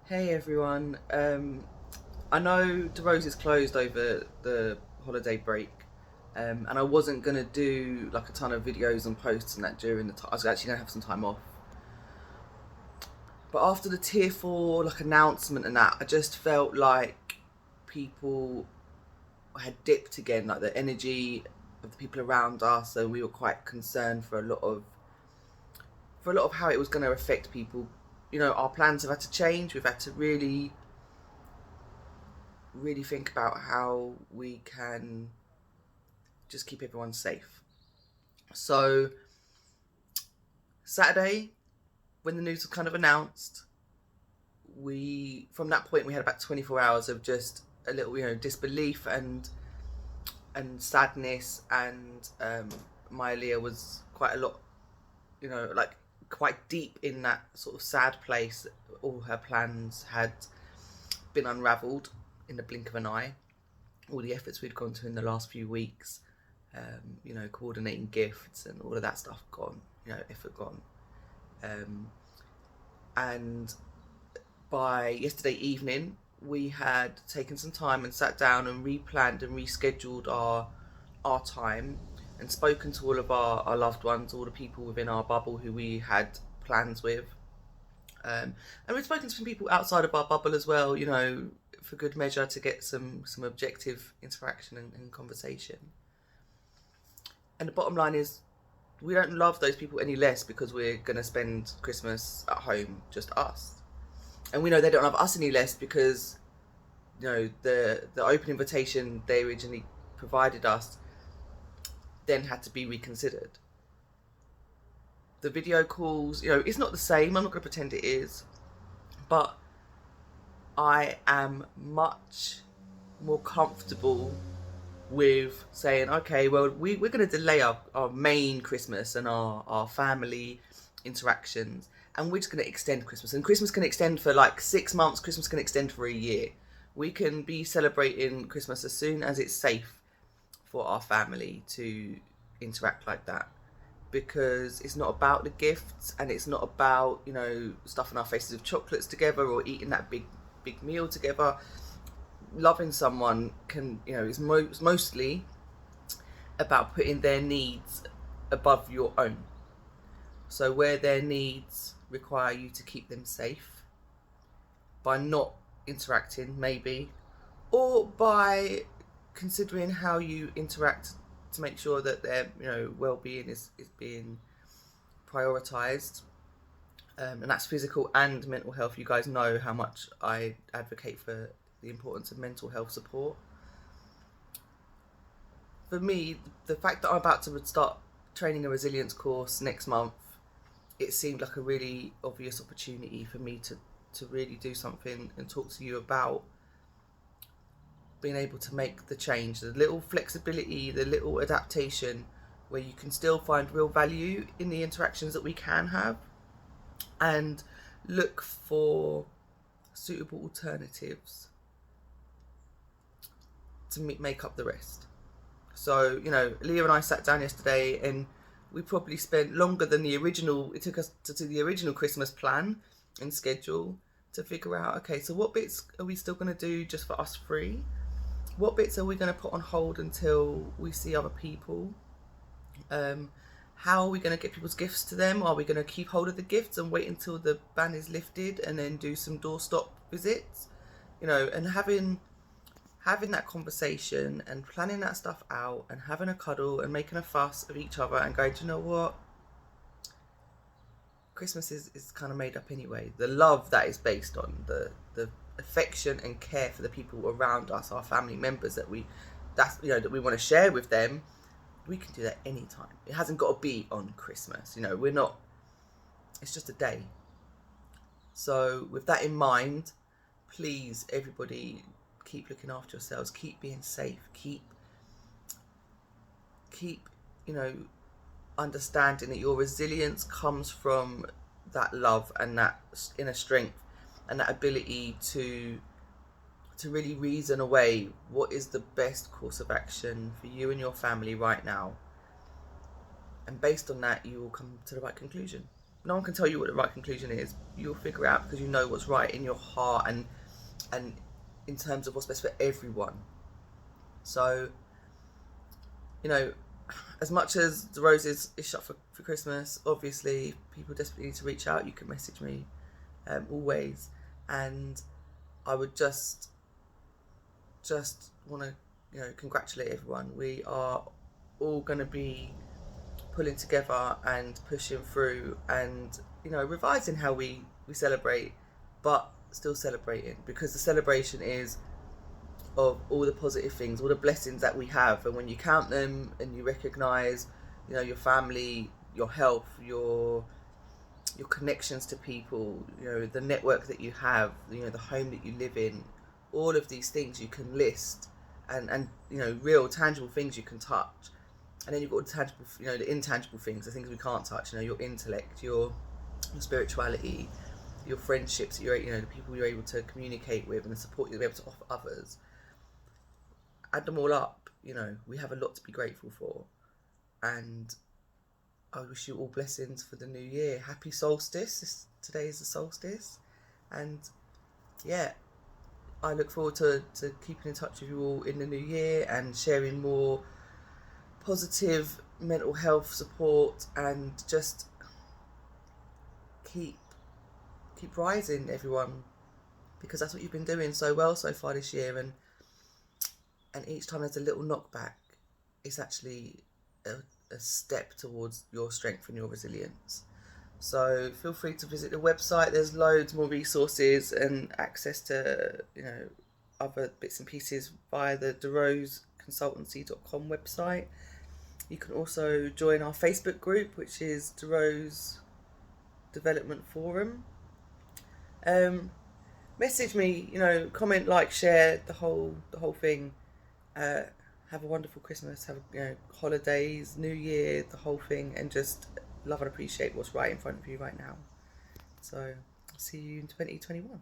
Hey everyone. I know the Rose is closed over the holiday break, and I wasn't gonna do like a ton of videos and posts and that during the time. I was actually gonna have some time off, but after the tier four like announcement and that, I just felt like people had dipped again, like the energy of the people around us, and we were quite concerned for a lot of how it was going to affect people. Our plans have had to change. We've had to really think about how we can just keep everyone safe. So Saturday, when the news was kind of announced, we from that point we had about 24 hours of just a little, disbelief and sadness, and my Leah was quite a lot, like quite deep in that sort of sad place. All her plans had been unravelled in the blink of an eye. All the efforts we'd gone to in the last few weeks, coordinating gifts and all of that stuff gone, effort gone. And by yesterday evening, we had taken some time and sat down and replanned and rescheduled our time and spoken to all of our loved ones, all the people within our bubble who we had plans with. And we've spoken to some people outside of our bubble as well, for good measure to get some objective interaction and conversation. And the bottom line is, we don't love those people any less because we're going to spend Christmas at home, just us. And we know they don't love us any less because, the open invitation they originally provided us then had to be reconsidered. The video calls, it's not the same. I'm not going to pretend it is. But I am much more comfortable with saying, okay, well, we're going to delay our main Christmas and our family interactions, and we're just going to extend Christmas. And Christmas can extend for like 6 months, Christmas can extend for a year. We can be celebrating Christmas as soon as it's safe for our family to interact like that. Because it's not about the gifts, and it's not about, stuffing our faces with chocolates together or eating that big meal together. Loving someone is mostly about putting their needs above your own. So where their needs require you to keep them safe by not interacting, maybe, or by considering how you interact to make sure that their well-being is being prioritized, and that's physical and mental health. You guys know how much I advocate for the importance of mental health support. For me, the fact that I'm about to start training a resilience course next month, it seemed like a really obvious opportunity for me to really do something and talk to you about being able to make the change, the little flexibility, the little adaptation, where you can still find real value in the interactions that we can have, and look for suitable alternatives to make up the rest. So, Leah and I sat down yesterday and we probably spent longer than the original. It took us to the original Christmas plan and schedule to figure out, okay, so what bits are we still going to do just for us three? What bits are we going to put on hold until we see other people? How are we going to get people's gifts to them? Are we going to keep hold of the gifts and wait until the ban is lifted and then do some doorstop visits? And having that conversation and planning that stuff out and having a cuddle and making a fuss of each other and going, do you know what? Christmas is kind of made up anyway. The love that is based on the affection and care for the people around us, our family members that we want to share with them, we can do that anytime. It hasn't got to be on Christmas. We're not. It's just a day. So with that in mind, please, everybody, keep looking after yourselves. Keep being safe. Keep understanding that your resilience comes from that love and that inner strength and that ability to really reason away what is the best course of action for you and your family right now. And based on that, you will come to the right conclusion. no one can tell you what the right conclusion is. You'll figure it out because you know what's right in your heart, and in terms of what's best for everyone. So, you know, as much as the Rose is shut for Christmas, obviously people desperately need to reach out. You can message me always, and I would just want to, you know, congratulate everyone. We are all going to be pulling together and pushing through, and, you know, revising how we celebrate, but still celebrating, because the celebration is of all the positive things, all the blessings that we have, and when you count them and you recognize, you know, your family, your health, your connections to people, you know, the network that you have, you know, the home that you live in, all of these things you can list, and you know, real tangible things you can touch. And then you've got the tangible, you know, the intangible things, the things we can't touch, you know, your intellect, your spirituality, your friendships, you know, the people you're able to communicate with, and the support you'll be able to offer others. Add them all up, you know, we have a lot to be grateful for. And I wish you all blessings for the new year. Happy solstice. Today is the solstice. And yeah, I look forward to keeping in touch with you all in the new year and sharing more positive mental health support, and just keep rising, everyone, because that's what you've been doing so well so far this year. And each time there's a little knockback, it's actually a step towards your strength and your resilience. So feel free to visit the website. There's loads more resources and access to, you know, other bits and pieces via the deroseconsultancy.com website. You can also join our Facebook group, which is DeRose Development Forum. Message me, you know, comment, like, share the whole thing. Have a wonderful Christmas, have, you know, holidays, New Year, the whole thing, and just love and appreciate what's right in front of you right now. So I'll see you in 2021.